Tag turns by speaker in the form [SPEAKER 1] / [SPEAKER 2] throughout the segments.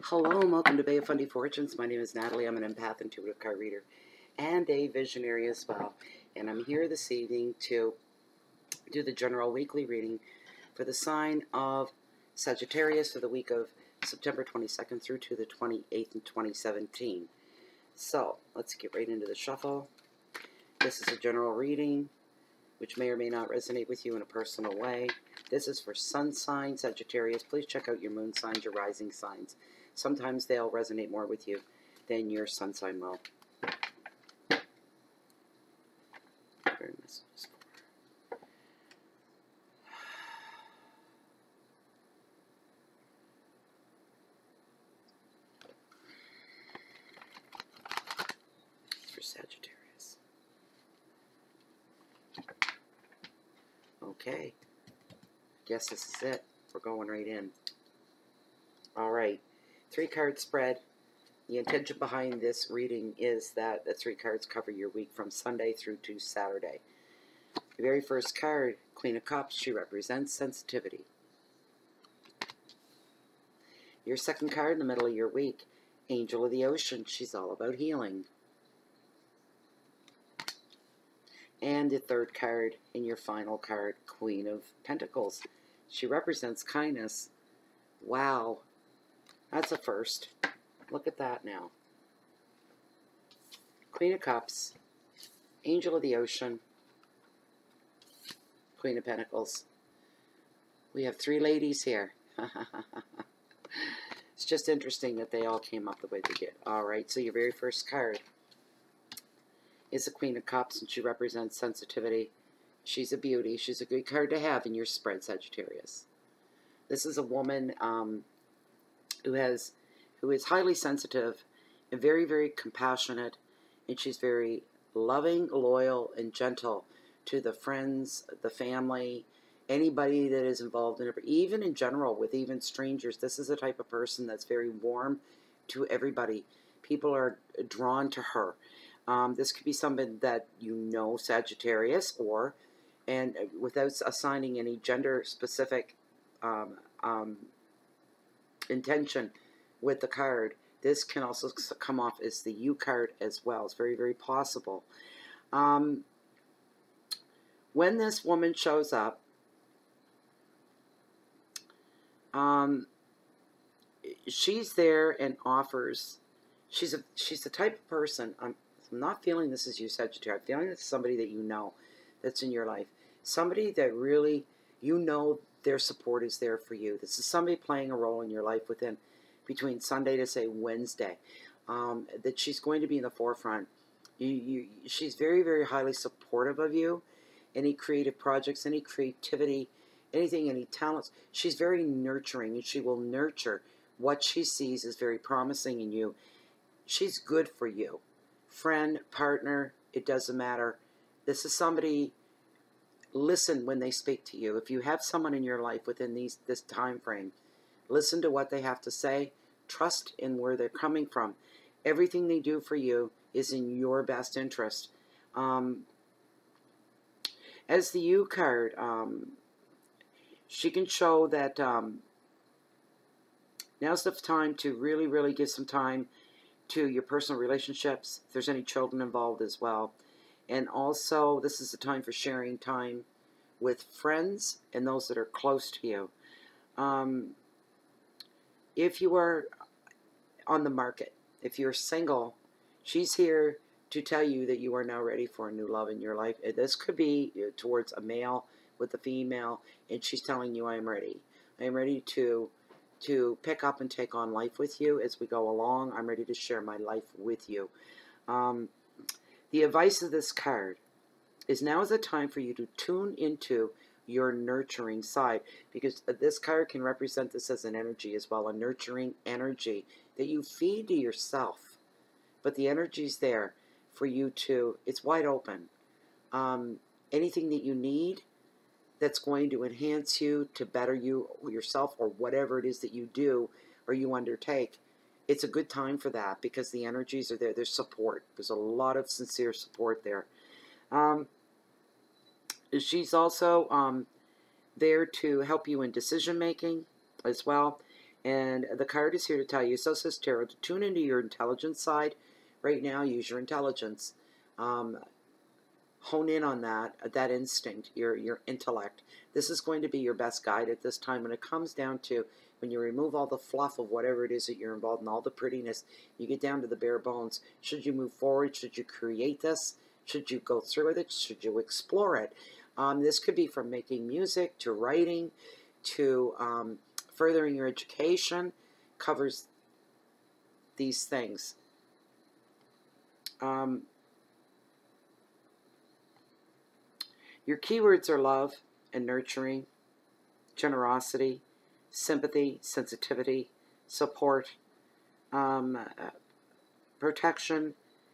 [SPEAKER 1] Hello and welcome to Bay of Fundy Fortunes. My name is Natalie. I'm an empath, intuitive card reader, and a visionary as well. And I'm here this evening to do the general weekly reading for the sign of Sagittarius for the week of September 22nd through to the 28th in 2017. So let's get right into the shuffle. This is a general reading, which may or may not resonate with you in a personal way. This is for sun sign Sagittarius. Please check out your moon signs, your rising signs. Sometimes they'll resonate more with you than your sun sign will. For Sagittarius. Okay. Guess this is it. We're going right in. All right. 3-card spread. The intention behind this reading is that the 3 cards cover your week from Sunday through to Saturday. The very first card, Queen of Cups, she represents sensitivity. Your second card in the middle of your week, Angel of the Ocean, she's all about healing. And the third card in your final card, Queen of Pentacles, she represents kindness. Wow. That's a first. Look at that now. Queen of Cups, Angel of the Ocean, Queen of Pentacles. We have 3 ladies here. It's just interesting that they all came up the way they did. All right, so your very first card is the Queen of Cups, and she represents sensitivity. She's a beauty. She's a good card to have in your spread, Sagittarius. This is a woman who is highly sensitive and very, very compassionate, and she's very loving, loyal, and gentle to the friends, the family, anybody that is involved in it, even in general, with even strangers. This is the type of person that's very warm to everybody. People are drawn to her. This could be somebody that you know, Sagittarius, and without assigning any gender-specific intention with the card, this can also come off as the U card as well. It's very, very possible. When this woman shows up, she's there and offers. She's the type of person. I'm not feeling this is you, Sagittarius. I'm feeling this is somebody that you know that's in your life. Somebody that really, you know, their support is there for you. This is somebody playing a role in your life between Sunday to, say, Wednesday. That she's going to be in the forefront. She's very, very highly supportive of you. Any creative projects, any creativity, anything, any talents. She's very nurturing, and she will nurture what she sees is very promising in you. She's good for you. Friend, partner, it doesn't matter. This is somebody, listen when they speak to you. If you have someone in your life within this time frame, listen to what they have to say. Trust in where they're coming from. Everything they do for you is in your best interest. As the U card, she can show that now's the time to really, really give some time to your personal relationships, if there's any children involved as well. And also, this is the time for sharing time with friends and those that are close to you. If you are on the market, if you're single, she's here to tell you that you are now ready for a new love in your life. This could be towards a male with a female, and she's telling you, I am ready. I am ready to pick up and take on life with you as we go along. I'm ready to share my life with you. The advice of this card is now is the time for you to tune into your nurturing side, because this card can represent this as an energy as well, a nurturing energy that you feed to yourself. But the energy's there for you to, it's wide open. Anything that you need that's going to enhance you, to better you or yourself, or whatever it is that you do or you undertake, it's a good time for that because the energies are there. There's support. There's a lot of sincere support there. She's also there to help you in decision making as well. And the card is here to tell you, so says Tarot, to tune into your intelligence side right now. Use your intelligence. Hone in on that instinct, your intellect. This is going to be your best guide at this time. When it comes down to when you remove all the fluff of whatever it is that you're involved in, all the prettiness, you get down to the bare bones. Should you move forward? Should you create this? Should you go through with it? Should you explore it? This could be from making music to writing to furthering your education. Covers these things. Your keywords are love and nurturing, generosity, sympathy, sensitivity, support, protection,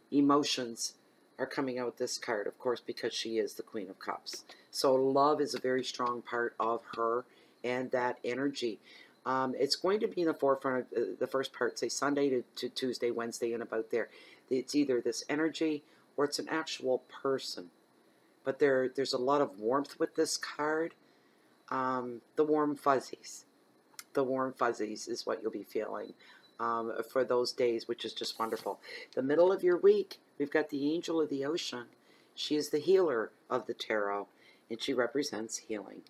[SPEAKER 1] emotions are coming out this card, of course, because she is the Queen of Cups. So love is a very strong part of her and that energy. It's going to be in the forefront of the first part, say Sunday to Tuesday, Wednesday, and about there. It's either this energy or it's an actual person. But there's a lot of warmth with this card. The warm fuzzies. The warm fuzzies is what you'll be feeling for those days, which is just wonderful. The middle of your week, we've got the Angel of the Ocean. She is the healer of the tarot, and she represents healing.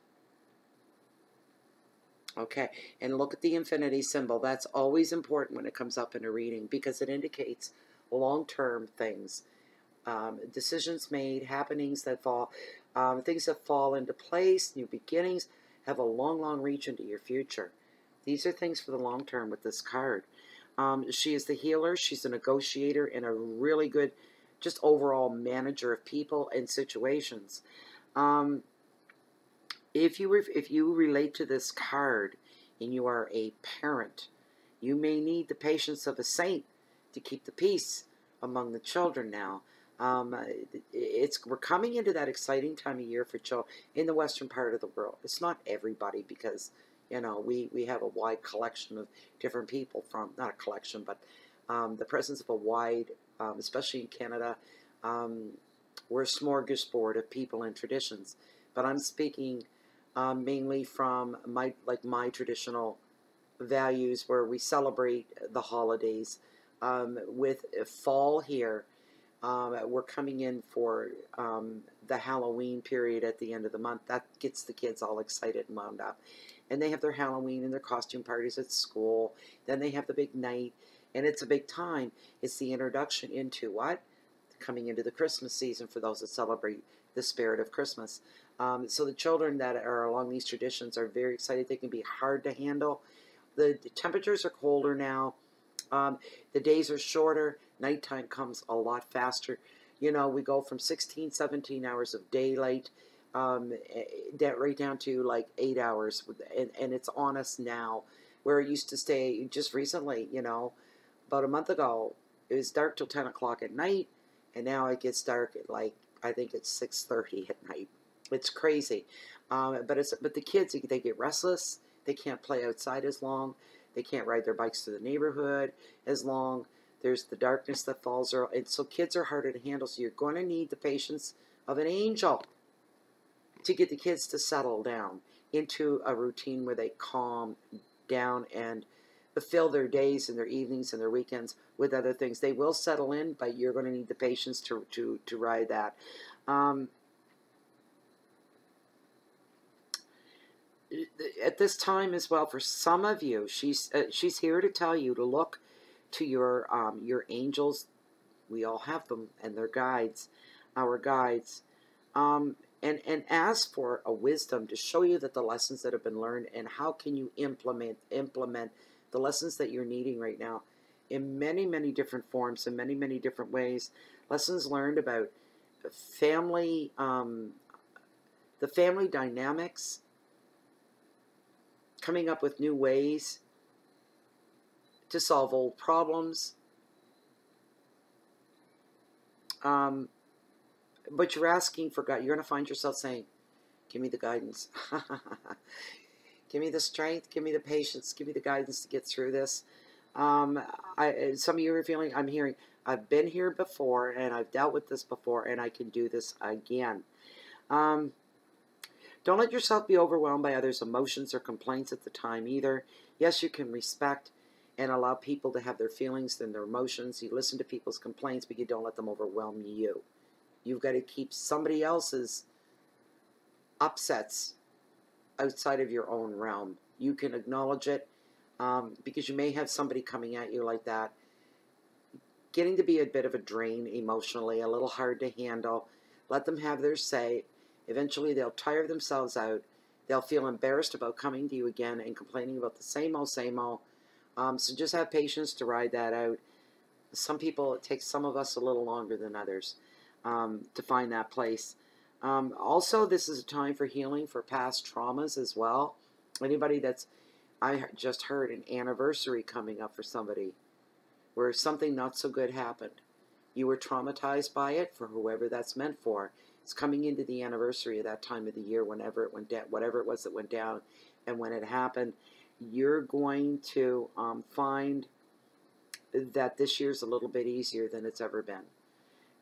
[SPEAKER 1] Okay, and look at the infinity symbol. That's always important when it comes up in a reading because it indicates long-term things. Decisions made, happenings that fall, things that fall into place, new beginnings, have a long, long reach into your future. These are things for the long term with this card. She is the healer. She's a negotiator and a really good, just overall manager of people and situations. If you relate to this card and you are a parent, you may need the patience of a saint to keep the peace among the children now. We're coming into that exciting time of year for children in the western part of the world. It's not everybody because, you know, we have a wide collection of different people from, not a collection, but the presence of a wide, especially in Canada, we're a smorgasbord of people and traditions. But I'm speaking mainly from my traditional values where we celebrate the holidays. With fall here, we're coming in for the Halloween period at the end of the month. That gets the kids all excited and wound up. And they have their Halloween and their costume parties at school. Then they have the big night. And it's a big time. It's the introduction into what? Coming into the Christmas season for those that celebrate the spirit of Christmas. So the children that are along these traditions are very excited. They can be hard to handle. The temperatures are colder now. The days are shorter. Nighttime comes a lot faster. You know, we go from 16, 17 hours of daylight right down to like 8 hours. And it's on us now, where it used to stay just recently, you know, about a month ago, it was dark till 10 o'clock at night. And now it gets dark at like, I think it's 6:30 at night. It's crazy. But the kids, they get restless. They can't play outside as long. They can't ride their bikes to the neighborhood as long. There's the darkness that falls early. And so kids are harder to handle. So you're going to need the patience of an angel to get the kids to settle down into a routine where they calm down and fill their days and their evenings and their weekends with other things. They will settle in, but you're going to need the patience to ride that. At this time as well, for some of you, she's here to tell you to look to your angels. We all have them, and their guides, our guides, and ask for a wisdom to show you that the lessons that have been learned and how can you implement the lessons that you're needing right now in many, many different forms, in many, many different ways. Lessons learned about family, the family dynamics, coming up with new ways to solve old problems. But you're asking for God. You're going to find yourself saying, give me the guidance. Give me the strength. Give me the patience. Give me the guidance to get through this. Some of you are feeling, I'm hearing, I've been here before and I've dealt with this before and I can do this again. Don't let yourself be overwhelmed by others' emotions or complaints at the time either. Yes, you can respect and allow people to have their feelings and their emotions. You listen to people's complaints, but you don't let them overwhelm you. You've got to keep somebody else's upsets outside of your own realm. You can acknowledge it because you may have somebody coming at you like that, getting to be a bit of a drain emotionally, a little hard to handle. Let them have their say. Eventually they'll tire themselves out. They'll feel embarrassed about coming to you again and complaining about the same old, same old. So just have patience to ride that out. Some people, it takes some of us a little longer than others to find that place. Also, this is a time for healing for past traumas as well. Anybody that's, I just heard an anniversary coming up for somebody where something not so good happened. You were traumatized by it, for whoever that's meant for. It's coming into the anniversary of that time of the year, whenever it went down, whatever it was that went down, and when it happened, you're going to find that this year's a little bit easier than it's ever been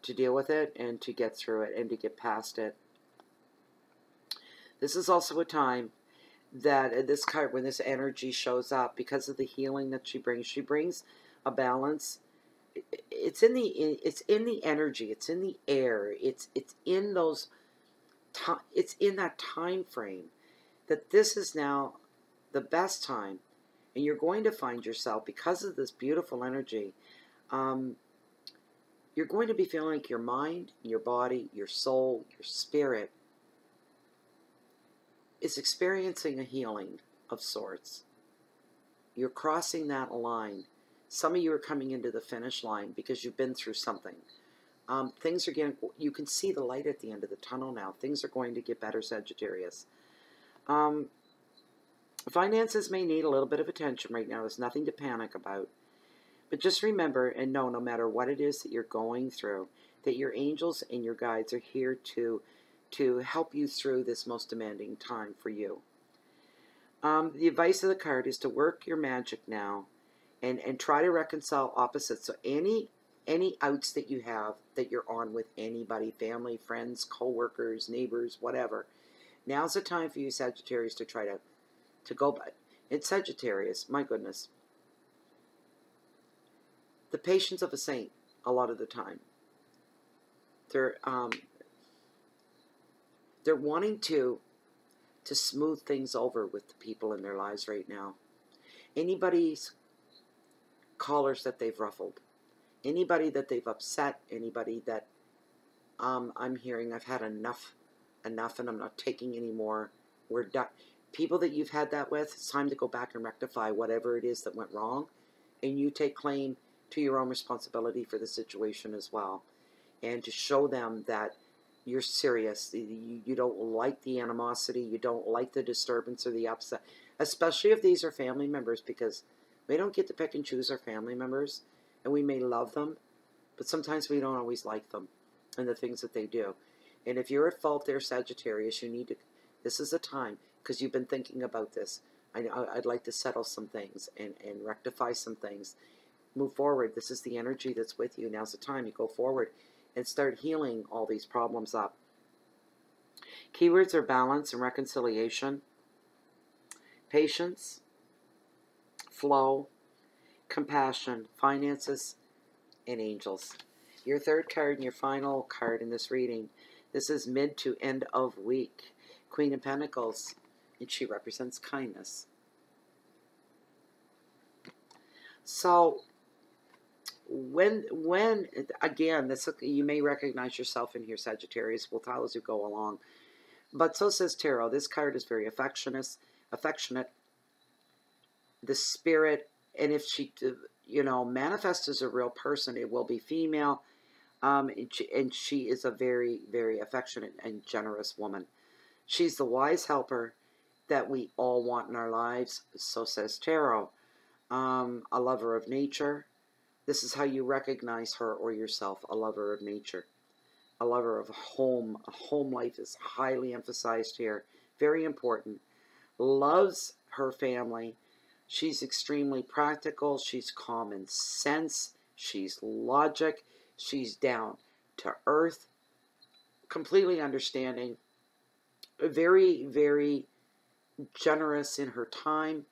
[SPEAKER 1] to deal with it and to get through it and to get past it. This is also a time that this card, when this energy shows up, because of the healing that she brings a balance. It's in the energy, it's in the air, it's in those it's in that time frame that this is now the best time, and you're going to find yourself, because of this beautiful energy, you're going to be feeling like your mind, your body, your soul, your spirit is experiencing a healing of sorts. You're crossing that line. Some of you are coming into the finish line because you've been through something. Things are getting, you can see the light at the end of the tunnel now. Things are going to get better, Sagittarius. Finances may need a little bit of attention right now. There's nothing to panic about. But just remember and know, no matter what it is that you're going through, that your angels and your guides are here to help you through this most demanding time for you. The advice of the card is to work your magic now and try to reconcile opposites. So any outs that you have that you're on with anybody, family, friends, co-workers, neighbors, whatever, now's the time for you, Sagittarius, to try to go by. It's Sagittarius, my goodness. The patience of a saint, a lot of the time. They're wanting to smooth things over with the people in their lives right now. Anybody's collars that they've ruffled, anybody that they've upset, anybody that I'm hearing, I've had enough, and I'm not taking any more. We're done. People that you've had that with, it's time to go back and rectify whatever it is that went wrong, and you take claim to your own responsibility for the situation as well, and to show them that you're serious. You don't like the animosity, you don't like the disturbance or the upset, especially if these are family members, because we don't get to pick and choose our family members, and we may love them, but sometimes we don't always like them and the things that they do. And if you're at fault there, Sagittarius, you need to, this is the time, because you've been thinking about this. I'd like to settle some things and rectify some things. Move forward. This is the energy that's with you. Now's the time. You go forward and start healing all these problems up. Keywords are balance and reconciliation, patience, flow, compassion, finances, and angels. Your third card and your final card in this reading. This is mid to end of week. Queen of Pentacles, and she represents kindness. So when again, this, you may recognize yourself in here, Sagittarius. We'll tell as you go along. But so says Tarot. This card is very affectionate. The spirit, and if she, manifests as a real person, it will be female. And she is a very, very affectionate and generous woman. She's the wise helper that we all want in our lives. So says Tarot. A lover of nature. This is how you recognize her or yourself, a lover of nature. A lover of home. A home life is highly emphasized here. Very important. Loves her family. She's extremely practical. She's common sense. She's logic. She's down to earth. Completely understanding. very, very generous in her time.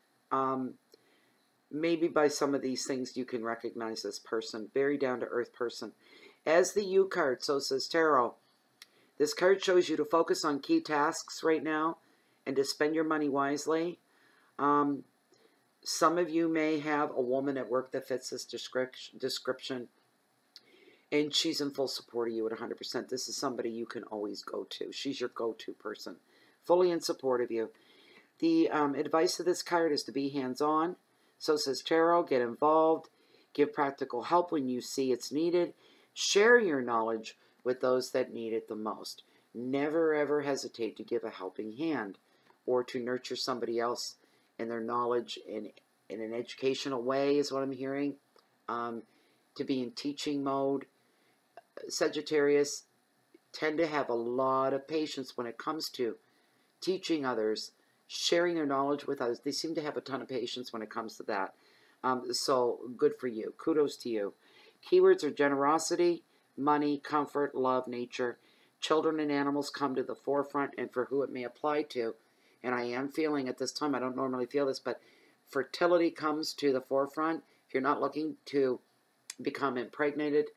[SPEAKER 1] Maybe by some of these things you can recognize this person. Very down-to-earth person. As the U card, so says Tarot, this card shows you to focus on key tasks right now and to spend your money wisely. Some of you may have a woman at work that fits this description, and she's in full support of you at 100%. This is somebody you can always go to. She's your go-to person, fully in support of you. The advice of this card is to be hands-on. So says Tarot, get involved, give practical help when you see it's needed, share your knowledge with those that need it the most. Never ever hesitate to give a helping hand or to nurture somebody else in their knowledge in an educational way is what I'm hearing. To be in teaching mode. Sagittarius tend to have a lot of patience when it comes to teaching others, sharing their knowledge with others. They seem to have a ton of patience when it comes to that. So good for you. Kudos to you. Keywords are generosity, money, comfort, love, nature. Children and animals come to the forefront, and for who it may apply to. And I am feeling at this time, I don't normally feel this, but fertility comes to the forefront. If you're not looking to become impregnated,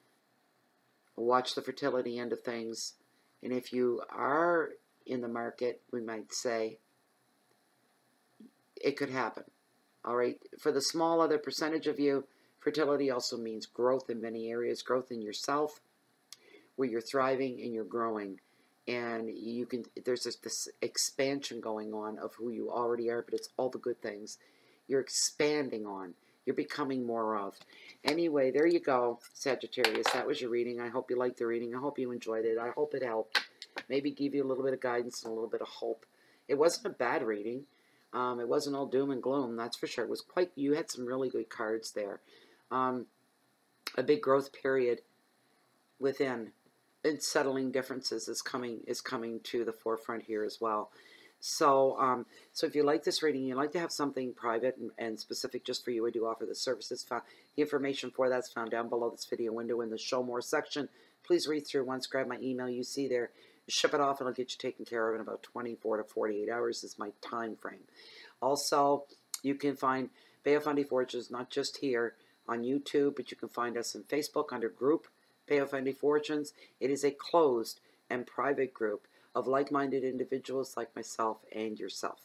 [SPEAKER 1] watch the fertility end of things. And if you are in the market, we might say, it could happen. All right. For the small other percentage of you, fertility also means growth in many areas, growth in yourself, where you're thriving and you're growing. And you can, there's this expansion going on of who you already are, but it's all the good things you're expanding on. You're becoming more of. Anyway, there you go, Sagittarius. That was your reading. I hope you liked the reading. I hope you enjoyed it. I hope it helped. Maybe give you a little bit of guidance and a little bit of hope. It wasn't a bad reading. It wasn't all doom and gloom, that's for sure. It was quite, you had some really good cards there. A big growth period within, and settling differences is coming to the forefront here as well. So, so if you like this reading, you'd like to have something private and specific just for you, I do offer the services. The information for that's found down below this video window in the Show More section. Please read through once, grab my email you see there, ship it off, and I'll get you taken care of in about 24 to 48 hours is my time frame. Also, you can find Bay of Fundy Fortunes not just here on YouTube, but you can find us in Facebook under group Bay of Fundy Fortunes. It is a closed and private group of like-minded individuals like myself and yourself.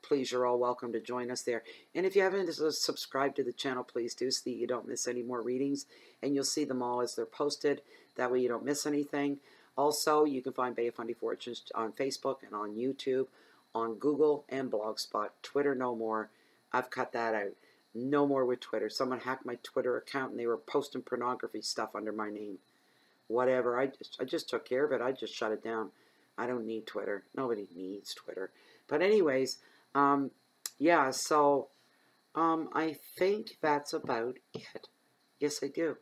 [SPEAKER 1] Please, you're all welcome to join us there. And if you haven't subscribed to the channel, please do so that you don't miss any more readings. And you'll see them all as they're posted. That way you don't miss anything. Also, you can find Bay of Fundy Fortunes on Facebook and on YouTube, on Google and Blogspot. Twitter, no more. I've cut that out. No more with Twitter. Someone hacked my Twitter account and they were posting pornography stuff under my name. Whatever. I just took care of it. I just shut it down. I don't need Twitter. Nobody needs Twitter. But anyways, yeah, so I think that's about it. Yes, I do.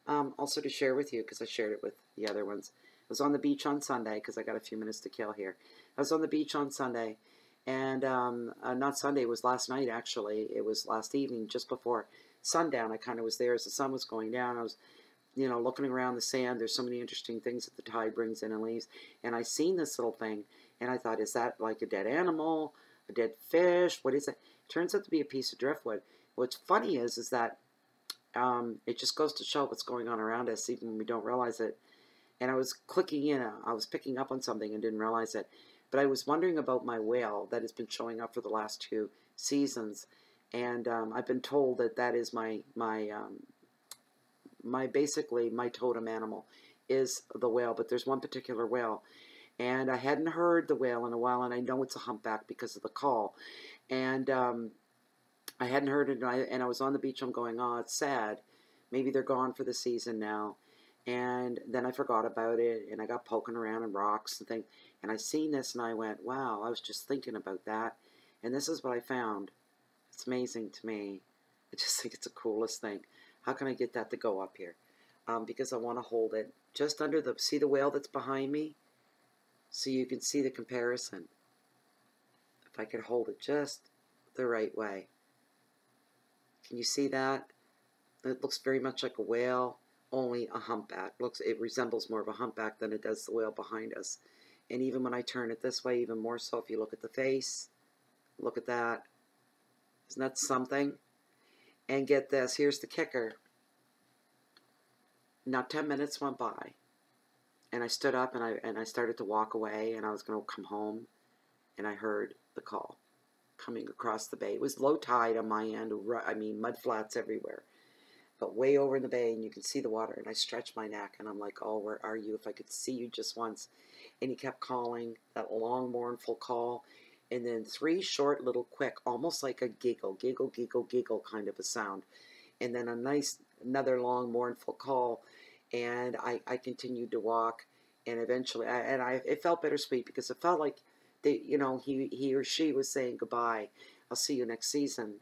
[SPEAKER 1] Also to share with you, because I shared it with the other ones. I was on the beach on Sunday, because I got a few minutes to kill here. I was on the beach on Sunday, and not Sunday, it was last night, actually. It was last evening, just before sundown. I kind of was there as the sun was going down. I was, you know, looking around the sand. There's so many interesting things that the tide brings in and leaves. And I seen this little thing, and I thought, is that like a dead animal, a dead fish? What is it? It turns out to be a piece of driftwood. What's funny is that it just goes to show what's going on around us, even when we don't realize it. And I was clicking in, I was picking up on something and didn't realize it. But I was wondering about my whale that has been showing up for the last 2 seasons. And I've been told that that is basically my totem animal is the whale. But there's one particular whale. And I hadn't heard the whale in a while, and I know it's a humpback because of the call. And I hadn't heard it, and I was on the beach. I'm going, oh, it's sad. Maybe they're gone for the season now. And then I forgot about it, and I got poking around in rocks and things. And I seen this, and I went, wow, I was just thinking about that. And this is what I found. It's amazing to me. I just think it's the coolest thing. How can I get that to go up here? Because I want to hold it just under the, see the whale that's behind me? So you can see the comparison. If I could hold it just the right way. Can you see that? It looks very much like a whale, only a humpback. It resembles more of a humpback than it does the whale behind us. And even when I turn it this way, even more so, if you look at the face, look at that. Isn't that something? And get this, here's the kicker. Not 10 minutes went by, and I stood up and I started to walk away, and I was going to come home, and I heard the call coming across the bay. It was low tide on my end. I mean, mud flats everywhere, but way over in the bay, and you can see the water. And I stretched my neck, and I'm like, oh, where are you? If I could see you just once. And he kept calling, that long, mournful call, and then 3 short, little, quick, almost like a giggle, giggle, giggle, giggle kind of a sound. And then another long, mournful call. And I continued to walk, and eventually, it felt bittersweet because it felt like he or she was saying goodbye. I'll see you next season.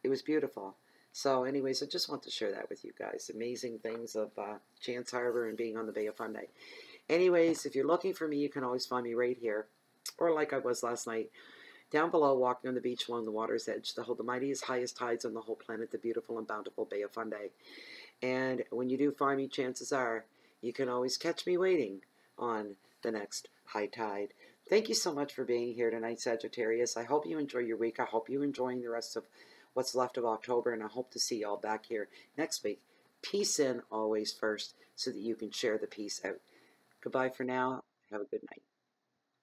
[SPEAKER 1] It was beautiful. So, anyways, I just want to share that with you guys. Amazing things of Chance Harbor and being on the Bay of Fundy. Anyways, if you're looking for me, you can always find me right here, or like I was last night, down below, walking on the beach along the water's edge, to hold the mightiest, highest tides on the whole planet, the beautiful and bountiful Bay of Fundy. And when you do find me, chances are you can always catch me waiting on the next high tide. Thank you so much for being here tonight, Sagittarius. I hope you enjoy your week. I hope you're enjoying the rest of what's left of October, and I hope to see y'all back here next week. Peace in always first, so that you can share the peace out. Goodbye for now. Have a good night.